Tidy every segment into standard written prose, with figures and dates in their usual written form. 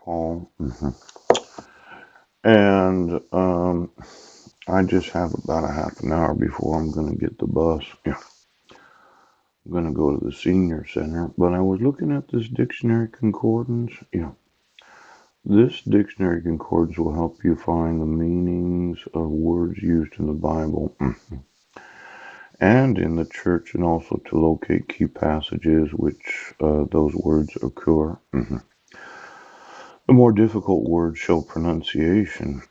Paul. And I just have about a half an hour before I'm going to get the bus. Yeah, I'm going to go to the senior center. But I was looking at this dictionary concordance. Yeah, this dictionary concordance will help you find the meanings of words used in the Bible and in the church, and also to locate key passages which those words occur. The more difficult words show pronunciation.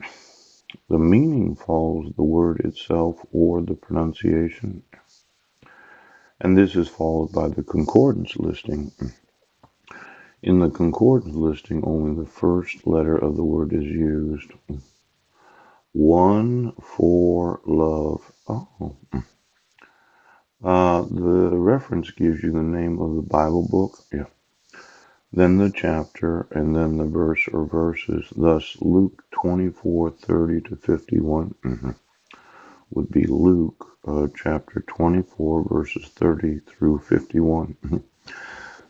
The meaning follows the word itself or the pronunciation, and this is followed by the concordance listing. In the concordance listing, only the first letter of the word is used. One for love. Oh. The reference gives you the name of the Bible book, yeah. Then the chapter, and then the verse or verses. Thus, Luke 24:30 to 51 would be Luke chapter 24, verses 30 through 51.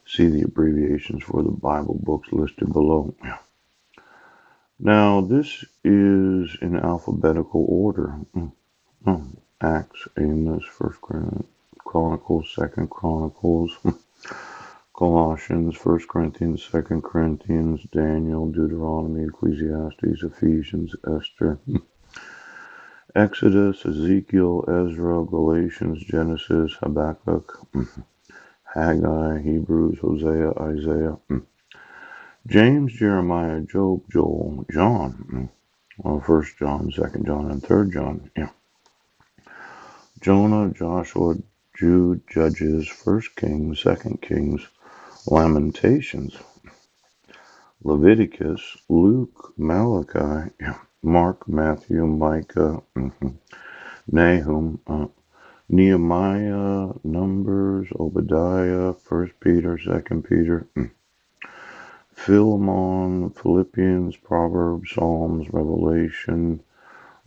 See the abbreviations for the Bible books listed below. Now, this is in alphabetical order. Acts, Amos, First Chronicles, Second Chronicles, Colossians, First Corinthians, Second Corinthians, Daniel, Deuteronomy, Ecclesiastes, Ephesians, Esther, Exodus, Ezekiel, Ezra, Galatians, Genesis, Habakkuk, Haggai, Hebrews, Hosea, Isaiah, James, Jeremiah, Job, Joel, John, First John, Second John, and Third John. Yeah. Jonah, Joshua, Jude, Judges, First Kings, Second Kings, Lamentations, Leviticus, Luke, Malachi, Mark, Matthew, Micah, Nahum, Nehemiah, Numbers, Obadiah, First Peter, Second Peter, Philemon, Philippians, Proverbs, Psalms, Revelation,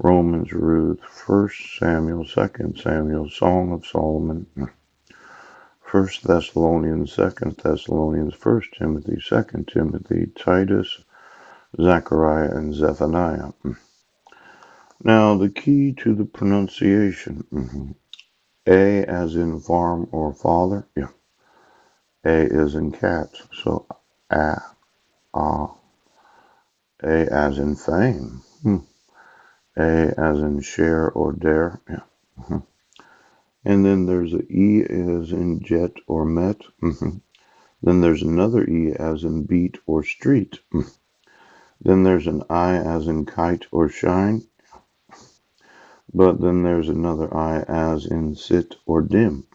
Romans, Ruth, First Samuel, Second Samuel, Song of Solomon, First Thessalonians, Second Thessalonians, First Timothy, Second Timothy, Titus, Zechariah, and Zephaniah. Now the key to the pronunciation. A as in farm or father. Yeah. A is in cat. So a, ah. A as in fame. A as in share or dare. Yeah. And then there's a E as in jet or met. Then there's another E as in beat or street. Then there's an I as in kite or shine. But then there's another I as in sit or dim.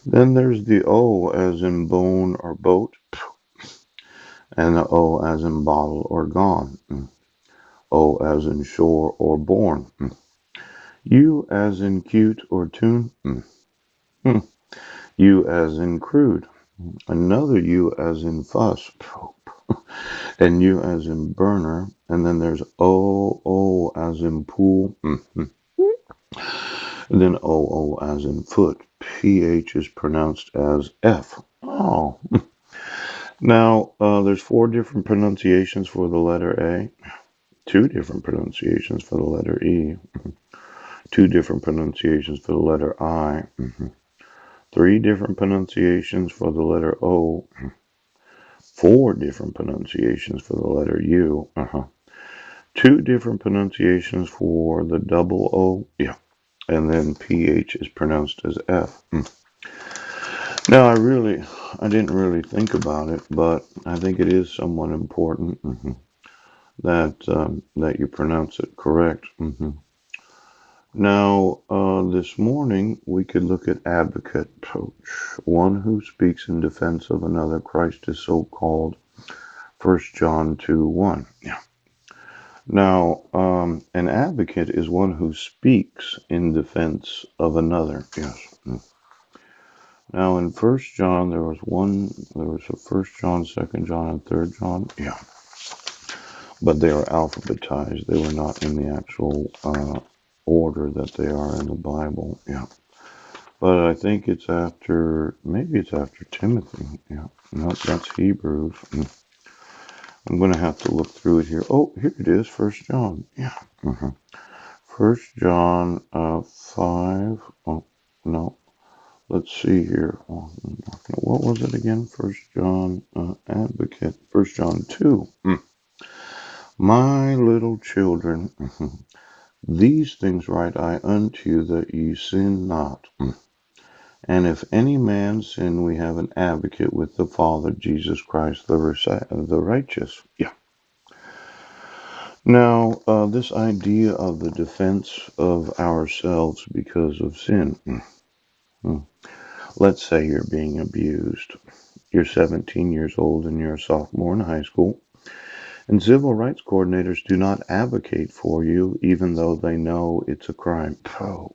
Then there's the O as in bone or boat. And the O as in bottle or gone. O as in shore or born. U as in cute or tune. U as in crude. Another U as in fuss. And U as in burner. And then there's O as in pool. And then O as in foot. PH is pronounced as F. Oh. Now, there's 4 different pronunciations for the letter A, 2 different pronunciations for the letter E, 2 different pronunciations for the letter I, 3 different pronunciations for the letter O, 4 different pronunciations for the letter U, 2 different pronunciations for the double O, yeah, and then PH is pronounced as F. Now, I didn't really think about it, but I think it is somewhat important that you pronounce it correct. Now, this morning we could look at advocate, one who speaks in defense of another. Christ is so called. 1 John 2:1. Yeah. Now, an advocate is one who speaks in defense of another. Yes. Now, in 1 John, there was a 1 John, 2 John, and 3 John. Yeah. But they were alphabetized. They were not in the actual order that they are in the Bible. Yeah. But I think maybe it's after Timothy. Yeah. Nope, that's Hebrews. I'm going to have to look through it here. Oh, here it is, First John. Yeah. First John 5. Oh, no. Let's see here. What was it again? First John Advocate. First John 2. My little children, these things write I unto you that ye sin not. And if any man sin, we have an advocate with the Father, Jesus Christ, the righteous. Yeah. Now, this idea of the defense of ourselves because of sin. Let's say you're being abused. You're 17 years old and you're a sophomore in high school. And civil rights coordinators do not advocate for you, even though they know it's a crime. Oh.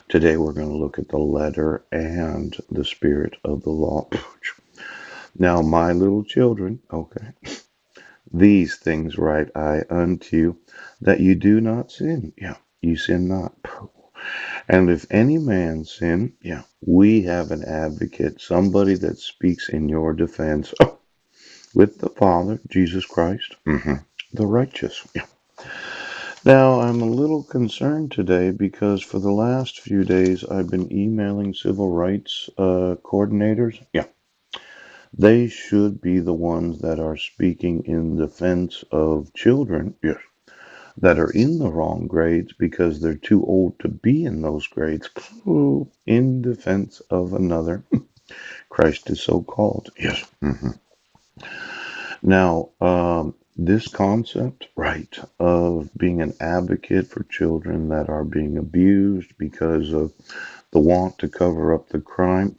Today we're going to look at the letter and the spirit of the law. Now, my little children, okay, these things write I unto you, that you do not sin. Yeah, you sin not. And if any man sin, yeah, we have an advocate, somebody that speaks in your defense with the Father, Jesus Christ, the righteous. Yeah. Now, I'm a little concerned today because for the last few days I've been emailing civil rights coordinators. Yeah. They should be the ones that are speaking in defense of children, yes, that are in the wrong grades because they're too old to be in those grades. In defense of another. Christ is so called. Yes. Now, this concept, right, of being an advocate for children that are being abused because of the want to cover up the crime.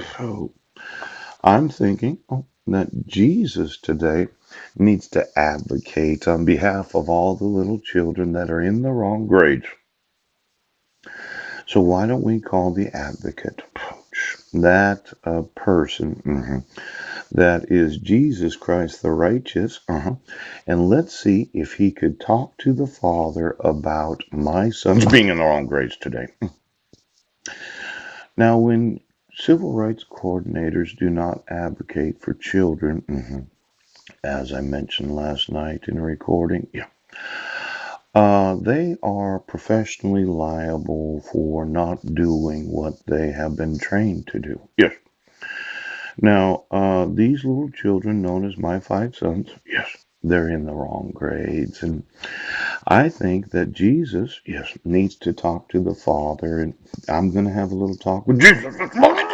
I'm thinking that Jesus today needs to advocate on behalf of all the little children that are in the wrong grades. So why don't we call the advocate that person that is Jesus Christ the righteous, and let's see if he could talk to the Father about my sons being in the wrong grades today. Now, when civil rights coordinators do not advocate for children, as I mentioned last night in a recording, they are professionally liable for not doing what they have been trained to do. Yes. Now, these little children known as my 5 sons, yes, they're in the wrong grades. And I think that Jesus, yes, needs to talk to the Father. And I'm going to have a little talk with Jesus this morning.